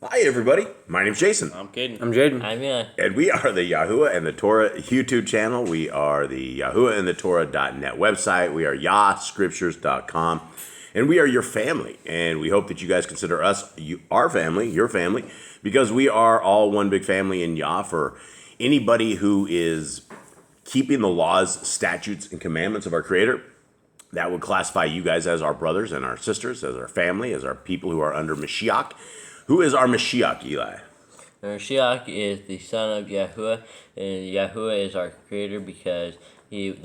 Hi, everybody. My name's Jason. I'm Caden. I'm Jaden. I'm Yah. And we are the Yahuwah and the Torah YouTube channel. We are the Yahuwah and the Torah.net website. We are YahScriptures.com. And we are your family. And we hope that you guys consider us our family, your family, because we are all one big family in Yah. For anybody who is keeping the laws, statutes, and commandments of our Creator, that would classify you guys as our brothers and our sisters, as our family, as our people who are under Mashiach. Who is our Mashiach, Eli? Mashiach is the son of Yahuwah, and Yahuwah is our creator because his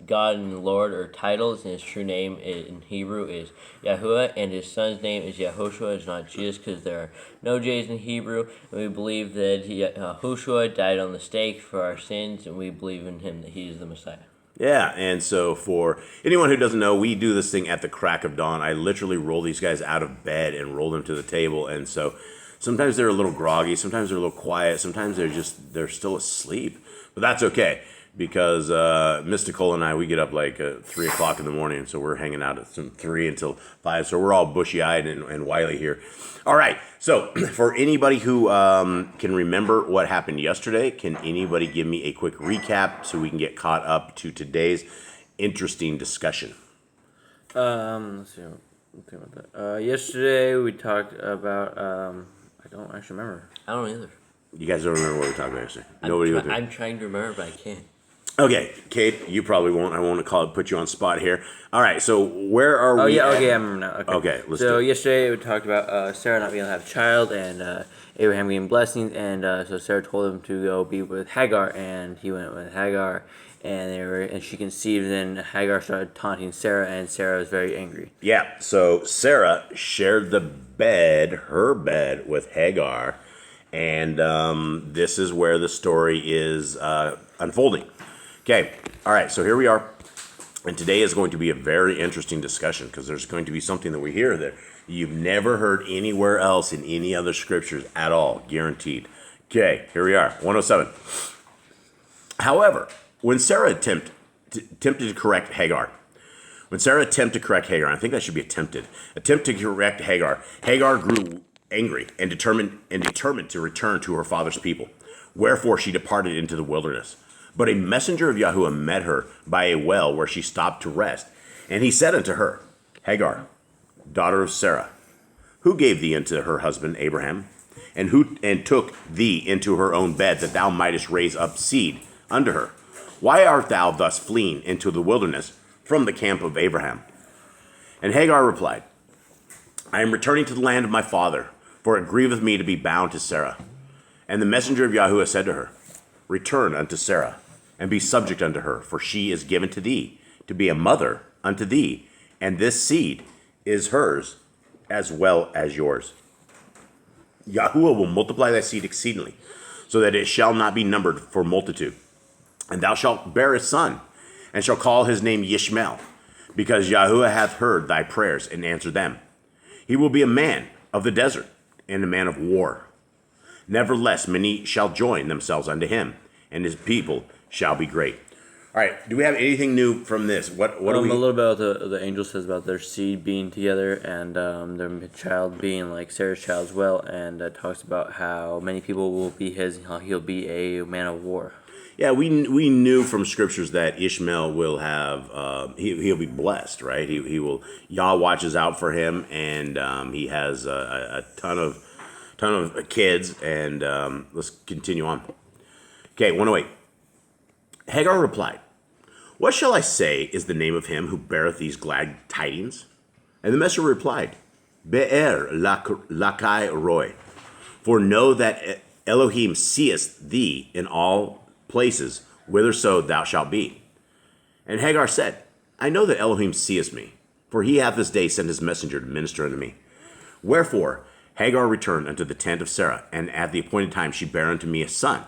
God and Lord or titles, and his true name in Hebrew is Yahuwah, and his son's name is Yahushua. It's not Jesus because there are no J's in Hebrew. And we believe that Yahushua died on the stake for our sins, and we believe in him that he is the Messiah. Yeah, and so for anyone who doesn't know, we do this thing at the crack of dawn. I literally roll these guys out of bed and roll them to the table, and so sometimes they're a little groggy, sometimes they're a little quiet, sometimes they're still asleep, but that's okay, because Mystical and I, we get up like 3 o'clock in the morning, so we're hanging out at some 3 until 5, so we're all bushy-eyed and wily here. All right, so for anybody who can remember what happened yesterday, can anybody give me a quick recap so we can get caught up to today's interesting discussion? Let's see. Let's think about that. Yesterday we talked about. I don't actually remember. I don't either. You guys don't remember what we talked about yesterday? Nobody was there. I'm trying to remember, but I can't. Okay, Kate, you probably won't. I won't put you on spot here. All right, so where are we? Oh yeah, at? okay, I remember now. Okay, let's so do it. yesterday we talked about Sarah not being able to have a child and Abraham getting blessings, and so Sarah told him to go be with Hagar, and he went with Hagar, and she conceived, and then Hagar started taunting Sarah, and Sarah was very angry. Yeah, so Sarah shared her bed with Hagar, and this is where the story is unfolding. Okay, all right, so here we are, and today is going to be a very interesting discussion because there's going to be something that we hear that you've never heard anywhere else in any other scriptures at all, guaranteed. Okay, here we are, 107. However, when Sarah attempted to correct Hagar, I think that should be attempted to correct Hagar, Hagar grew angry and determined to return to her father's people. Wherefore she departed into the wilderness. But a messenger of Yahuwah met her by a well where she stopped to rest. And he said unto her, Hagar, daughter of Sarah, who gave thee unto her husband Abraham? And took thee into her own bed, that thou mightest raise up seed unto her? Why art thou thus fleeing into the wilderness from the camp of Abraham? And Hagar replied, I am returning to the land of my father, for it grieveth me to be bound to Sarah. And the messenger of Yahuwah said to her, Return unto Sarah, and be subject unto her, for she is given to thee, to be a mother unto thee, and this seed is hers as well as yours. Yahuwah will multiply thy seed exceedingly, so that it shall not be numbered for multitude. And thou shalt bear a son, and shall call his name Yishmael, because Yahuwah hath heard thy prayers and answered them. He will be a man of the desert, and a man of war. Nevertheless, many shall join themselves unto him, and his people shall be great. All right, do we have anything new from this? What do we... A little bit about the angel says about their seed being together, and their child being like Sarah's child as well, and talks about how many people will be his, and how he'll be a man of war. Yeah, we knew from scriptures that Ishmael will have he'll be blessed, right? He will. Yah watches out for him, and he has a ton of kids. And let's continue on. Okay, 108. Hagar replied, What shall I say is the name of him who beareth these glad tidings? And the messenger replied, Be'er lakai roi, for know that Elohim seest thee in all places whitherso thou shalt be. And Hagar said, I know that Elohim seest me, for he hath this day sent his messenger to minister unto me. Wherefore Hagar returned unto the tent of Sarah, and at the appointed time she bare unto me a son,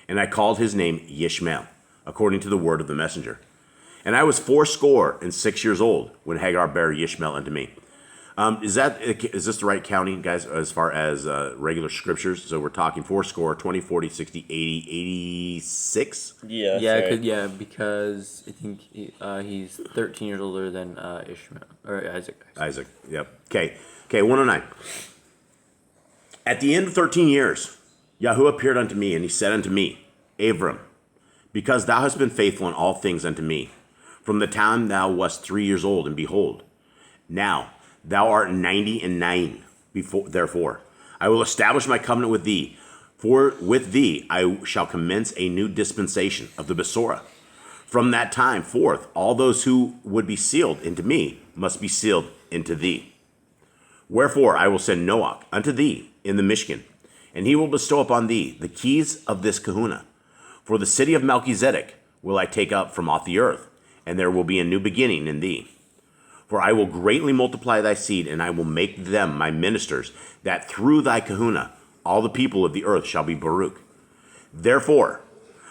and I called his name Yishmael, according to the word of the messenger. And I was 86 years old when Hagar bare Yishmael unto me. Is this the right counting, guys, as far as regular scriptures? So we're talking 80, 20, 40, 60, 80, 86? Yeah, because I think he's 13 years older than Ishmael, or Isaac. Isaac, yep. Okay, 109. At the end of 13 years, Yahuwah appeared unto me, and he said unto me, Abram, because thou hast been faithful in all things unto me, from the time thou wast 3 years old, and behold, now thou art 99. Therefore, I will establish my covenant with thee, for with thee I shall commence a new dispensation of the Besorah. From that time forth, all those who would be sealed into me must be sealed into thee. Wherefore I will send Noach unto thee in the Mishkan, and he will bestow upon thee the keys of this kahuna. For the city of Melchizedek will I take up from off the earth, and there will be a new beginning in thee. For I will greatly multiply thy seed, and I will make them my ministers, that through thy kahuna all the people of the earth shall be Baruch. Therefore,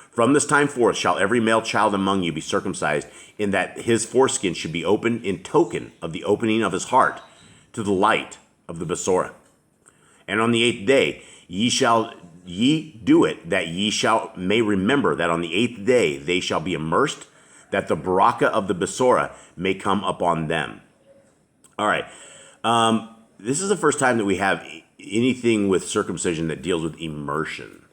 from this time forth shall every male child among you be circumcised, in that his foreskin should be opened in token of the opening of his heart to the light of the Besorah. And on the 8th day ye do it, that ye may remember that on the 8th day they shall be immersed, that the baraka of the Besorah may come upon them. All right. This is the first time that we have anything with circumcision that deals with immersion.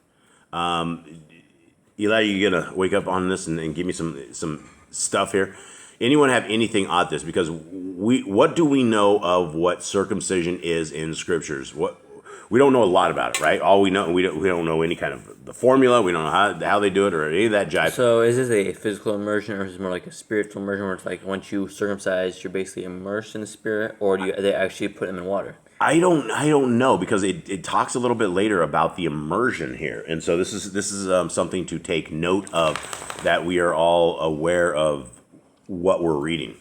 Eli, you gonna wake up on this and give me some stuff here? Anyone have anything on this? Because what do we know of what circumcision is in scriptures? We don't know a lot about it, right? All we know, we don't know any kind of the formula. We don't know how they do it or any of that jive. So is this a physical immersion, or is it more like a spiritual immersion, where it's like once you circumcise, you're basically immersed in the spirit, or do they actually put them in water? I don't know, because it talks a little bit later about the immersion here, and so this is something to take note of, that we are all aware of what we're reading.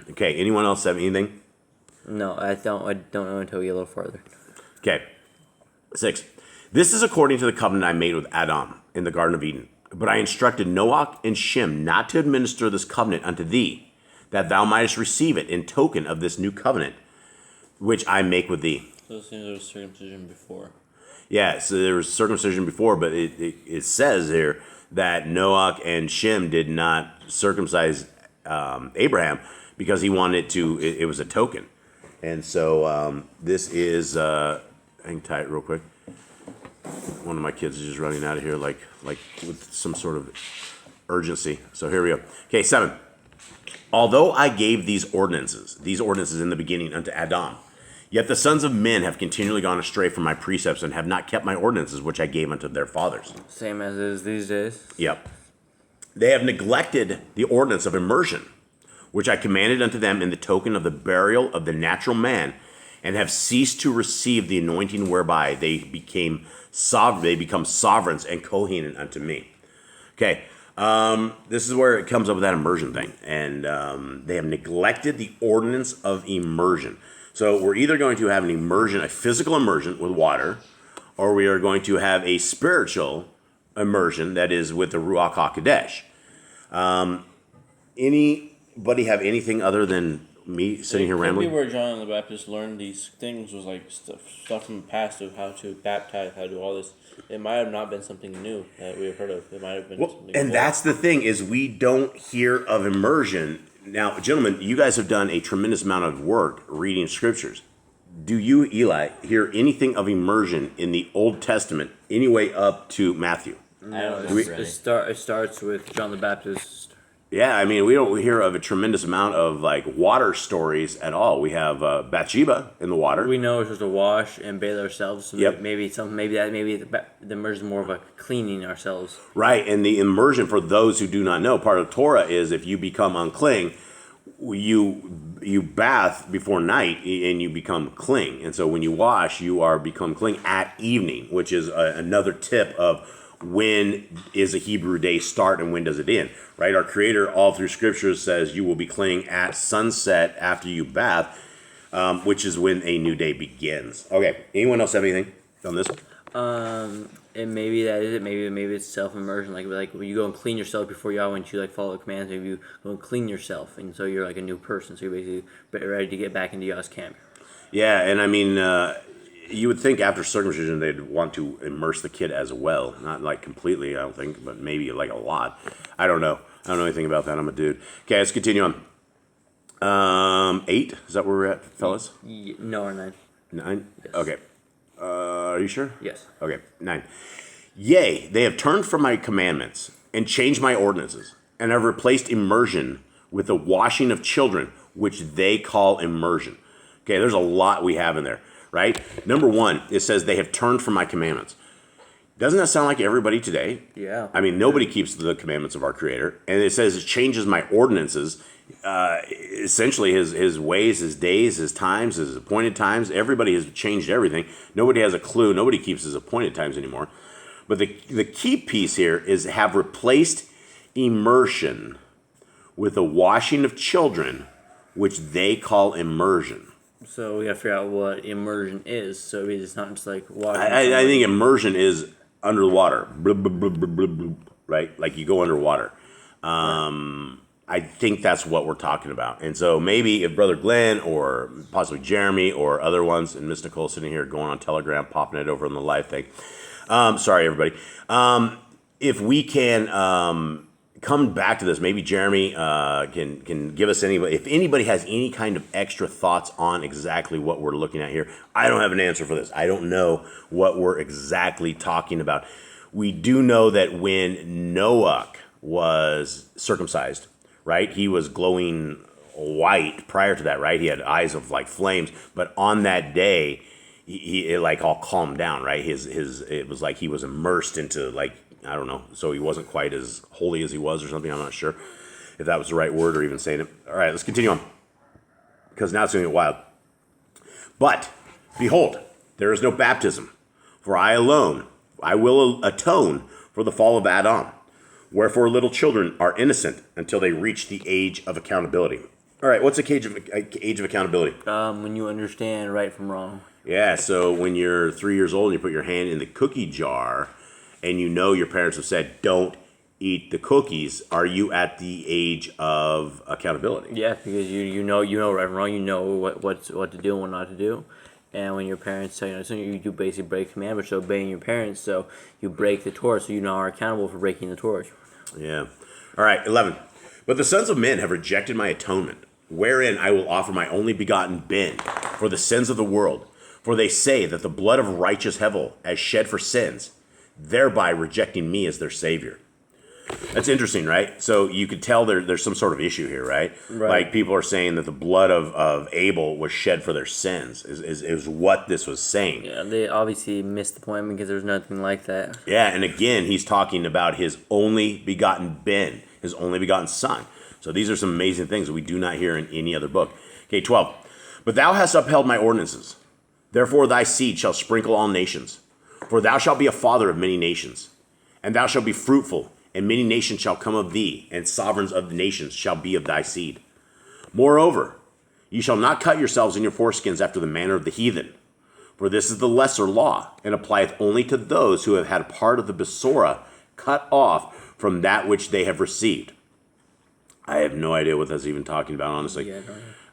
Okay, anyone else have anything? No, I don't know until we get a little farther. Okay, 6. This is according to the covenant I made with Adam in the Garden of Eden. But I instructed Noach and Shem not to administer this covenant unto thee, that thou mightest receive it in token of this new covenant, which I make with thee. So it seems there was circumcision before. Yeah, so there was circumcision before, but it says here that Noach and Shem did not circumcise Abraham because he wanted to, it was a token. And so this is, hang tight real quick. One of my kids is just running out of here like with some sort of urgency. So here we go. Okay, 7. Although I gave these ordinances in the beginning unto Adam, yet the sons of men have continually gone astray from my precepts and have not kept my ordinances which I gave unto their fathers. Same as it is these days. Yep. They have neglected the ordinance of immersion, which I commanded unto them in the token of the burial of the natural man, and have ceased to receive the anointing whereby they become sovereigns and Kohanim unto me. Okay, this is where it comes up with that immersion thing, and they have neglected the ordinance of immersion. So we're either going to have an immersion, a physical immersion with water, or we are going to have a spiritual immersion that is with the Ruach HaKodesh. Anybody have anything other than me sitting here rambling? Maybe where John the Baptist learned these things was like stuff from the past of how to baptize, how to do all this. It might have not been something new that we have heard of. It might have been something and old. that's the thing, is we don't hear of immersion. Now, gentlemen, you guys have done a tremendous amount of work reading scriptures. Do you, Eli, hear anything of immersion in the Old Testament any way up to Matthew? No, really. it starts with John the Baptist. Yeah, I mean, we don't hear of a tremendous amount of like water stories at all. We have Bathsheba in the water. We know it's just to wash and bathe ourselves. So Yep. Maybe the immersion is more of a cleaning ourselves. Right, and the immersion, for those who do not know, part of Torah is if you become unclean, you bath before night and you become clean. And so when you wash, you are become clean at evening, which is another tip of when is a Hebrew day start and when does it end, right? Our Creator all through Scripture says you will be clean at sunset after you bath, which is when a new day begins. Okay, anyone else have anything on this? And maybe that is it. Maybe it's self immersion. Like when you go and clean yourself before you when you like follow the commands. Maybe you go and clean yourself, and so you're like a new person. So you're basically ready to get back into Yah's camp. Yeah, and I mean, you would think after circumcision they'd want to immerse the kid as well. Not like completely, I don't think, but maybe like a lot. I don't know. I don't know anything about that. I'm a dude. Okay, let's continue on. 8? Is that where we're at, fellas? No, or 9. 9? Yes. Okay. Are you sure? Yes. Okay, 9. Yea, they have turned from my commandments and changed my ordinances, and have replaced immersion with the washing of children, which they call immersion. Okay, there's a lot we have in there, right? Number 1, it says they have turned from my commandments. Doesn't that sound like everybody today? Yeah. I mean, nobody keeps the commandments of our Creator. And it says it changes my ordinances. Essentially, his ways, his days, his times, his appointed times. Everybody has changed everything. Nobody has a clue. Nobody keeps his appointed times anymore. But the key piece here is have replaced immersion with the washing of children, which they call immersion. So we have to figure out what immersion is. So it's not just like water. I think immersion is under the water, blub, blub, blub, blub, blub, blub, right? Like you go underwater. I think that's what we're talking about. And so maybe if Brother Glenn or possibly Jeremy or other ones, and Miss Nicole sitting here going on Telegram, popping it over on the live thing. Sorry, everybody. If we can come back to this, maybe Jeremy can give us if anybody has any kind of extra thoughts on exactly what we're looking at here. I don't have an answer for this. I don't know what we're exactly talking about. We do know that when Noah was circumcised, right, he was glowing white prior to that, right? He had eyes of like flames, but on that day, it like all calmed down, right? It was like he was immersed into like, I don't know, so he wasn't quite as holy as he was or something. I'm not sure if that was the right word or even saying it. All right, let's continue on, because now it's going to get wild. But behold, there is no baptism, for I will atone for the fall of Adam. Wherefore little children are innocent until they reach the age of accountability. All right, what's the age of accountability? When you understand right from wrong. Yeah, so when you're 3 years old and you put your hand in the cookie jar and you know your parents have said, don't eat the cookies, are you at the age of accountability? Yeah, because you know right from wrong. You know what to do and what not to do. And when your parents tell you, so you do basically break commandments, so obeying your parents, so you break the Torah, so you now are accountable for breaking the Torah. Yeah. All right, 11. But the sons of men have rejected my atonement, wherein I will offer my only begotten Ben for the sins of the world. For they say that the blood of righteous Hevel has shed for sins, thereby rejecting me as their Savior. That's interesting, right? So you could tell there's some sort of issue here, right? Like people are saying that the blood of Abel was shed for their sins, is what this was saying. Yeah, they obviously missed the point because there's nothing like that. Yeah, and again, he's talking about his only begotten Ben, his only begotten son. So these are some amazing things that we do not hear in any other book. Okay, 12. But thou hast upheld my ordinances. Therefore thy seed shall sprinkle all nations. For thou shalt be a father of many nations. And thou shalt be fruitful, and many nations shall come of thee, and sovereigns of the nations shall be of thy seed. Moreover, ye shall not cut yourselves in your foreskins after the manner of the heathen. For this is the lesser law, and applieth only to those who have had a part of the Besorah cut off from that which they have received. I have no idea what that's even talking about, honestly. Yeah,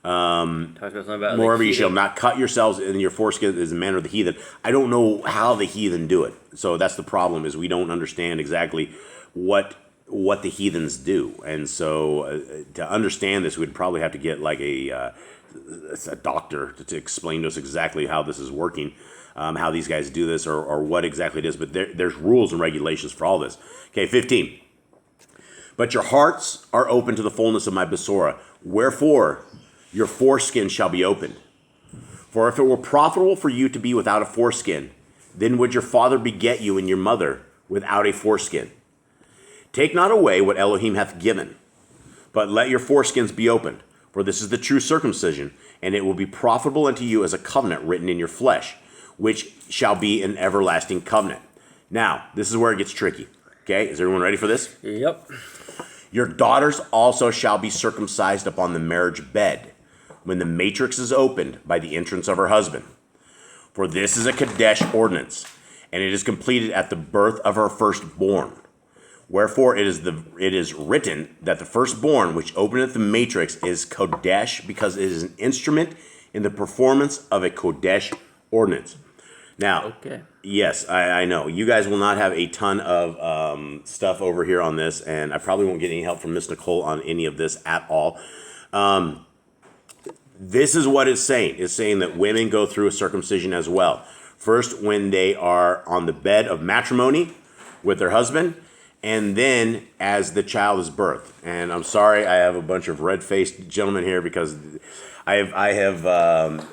talks about something about Moreover, you shall not cut yourselves in your foreskin as the manner of the heathen. I don't know how the heathen do it. So that's the problem, is we don't understand exactly what the heathens do. And so to understand this, we'd probably have to get like a doctor to explain to us exactly how this is working, how these guys do this, or what exactly it is. But there's rules and regulations for all this. Okay, 15. But your hearts are open to the fullness of my Besorah. Wherefore your foreskin shall be opened. For if it were profitable for you to be without a foreskin, then would your father beget you and your mother without a foreskin. Take not away what Elohim hath given, but let your foreskins be opened. For this is the true circumcision, and it will be profitable unto you as a covenant written in your flesh, which shall be an everlasting covenant. Now, this is where it gets tricky. Okay, is everyone ready for this? Yep. Your daughters also shall be circumcised upon the marriage bed, when the matrix is opened by the entrance of her husband. For this is a Kadesh ordinance, and it is completed at the birth of her firstborn. Wherefore it is written that the firstborn which openeth the matrix is Kodesh, because it is an instrument in the performance of a Kodesh ordinance. Now, Okay. yes, I know. You guys will not have a ton of stuff over here on this, and I probably won't get any help from Miss Nicole on any of this at all. This is what it's saying. It's saying that women go through a circumcision as well. First, when they are on the bed of matrimony with their husband, and then as the child is birthed. And I'm sorry, I have a bunch of red-faced gentlemen here because I have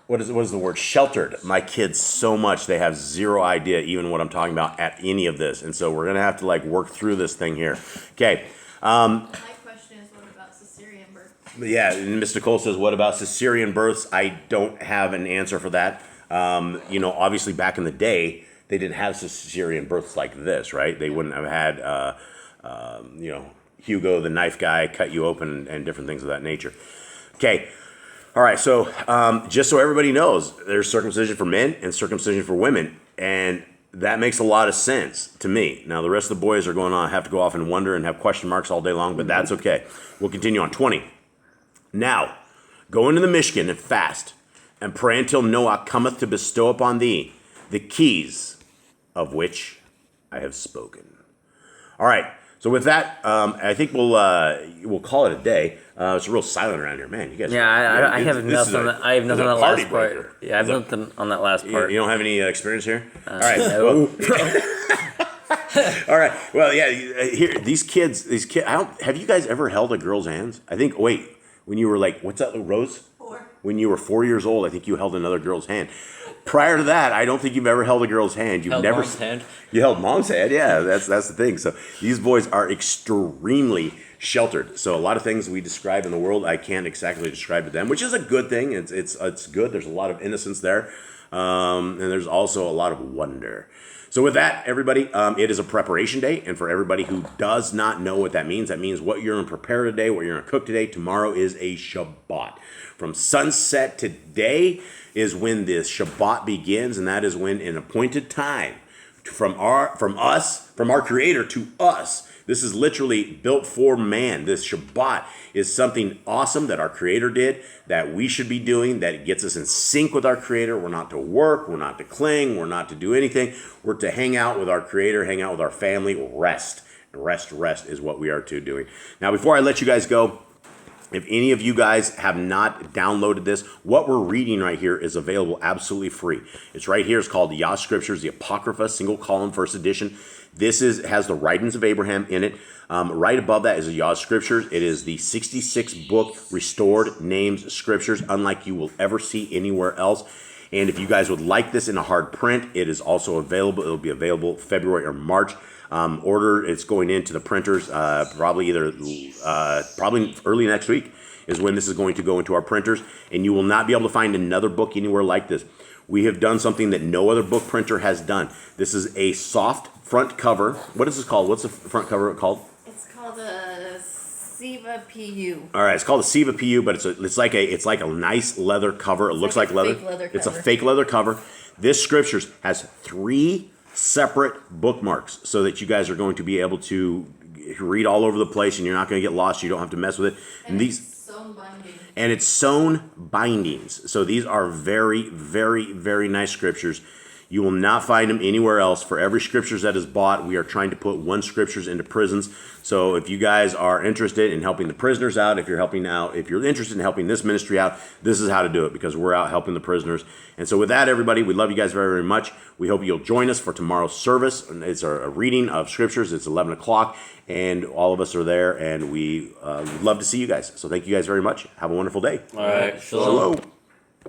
what is the word? Sheltered my kids so much they have zero idea even what I'm talking about at any of this. And so we're gonna have to like work through this thing here. Okay. My question is, what about cesarean birth? Yeah, and Mr. Cole says, what about cesarean births? I don't have an answer for that. Obviously back in the day, they didn't have cesarean births like this, right? They wouldn't have had, Hugo the knife guy cut you open and different things of that nature. Okay. All right, so just so everybody knows, there's circumcision for men and circumcision for women, and that makes a lot of sense to me. Now, the rest of the boys are going to have to go off and wonder and have question marks all day long, but that's okay. We'll continue on. 20. Now, go into the Mishkan and fast, and pray until Noah cometh to bestow upon thee the keys of which I have spoken. All right, so with that, I think we'll call it a day. It's real silent around here, man. You guys. Yeah, I have nothing. I have nothing on the last breaker. part. Yeah, I have nothing on that last part. You don't have any experience here. All right. No. All right. Well, yeah. Here, these kids. Have you guys ever held a girl's hands? I think. Wait, when you were like, what's that, Rose? 4. When you were 4 years old, I think you held another girl's hand. Prior to that, I don't think you've ever held a girl's hand. You've never Mom's hand. You held mom's hand. Yeah, that's the thing. So these boys are extremely sheltered. So a lot of things we describe in the world, I can't exactly describe to them, which is a good thing. It's good. There's a lot of innocence there, and there's also a lot of wonder. So with that, everybody, it is a preparation day, and for everybody who does not know what that means what you're going to prepare today, what you're going to cook today. Tomorrow is a Shabbat. From sunset today is when the Shabbat begins, and that is when an appointed time from our Creator to us. This is literally built for man. This Shabbat is something awesome that our Creator did, that we should be doing, that it gets us in sync with our Creator. We're not to work, we're not to cling, we're not to do anything. We're to hang out with our Creator, hang out with our family, rest. Rest is what we are to doing. Now, before I let you guys go, if any of you guys have not downloaded this, what we're reading right here is available absolutely free. It's right here. It's called Yah Scriptures, the Apocrypha, single column, first edition. This has the writings of Abraham in it. Right above that is the Yah Scriptures. It is the 66th book, restored, named Scriptures, unlike you will ever see anywhere else. And if you guys would like this in a hard print, it is also available. It'll be available February or March. It's going into the printers probably early next week is when this is going to go into our printers, and you will not be able to find another book anywhere like this. We have done something that no other book printer has done. This is a soft front cover. What is this called? What's the front cover called? It's called a Siva PU. All right, it's called a Siva PU, but it's like a nice leather cover. It looks like leather. Fake leather It's a cover. fake leather cover. This Scriptures has 3 separate bookmarks so that you guys are going to be able to read all over the place and you're not going to get lost. You don't have to mess with it. And it's sewn binding. And it's sewn bindings. So these are very, very, very nice Scriptures. You will not find them anywhere else. For every Scriptures that is bought, we are trying to put 1 Scriptures into prisons. So if you guys are interested in helping the prisoners out, if you're interested in helping this ministry out, this is how to do it, because we're out helping the prisoners. And so with that, everybody, we love you guys very, very much. We hope you'll join us for tomorrow's service. It's a reading of Scriptures. It's 11 o'clock, and all of us are there, and we would love to see you guys. So thank you guys very much. Have a wonderful day. All right. Shalom.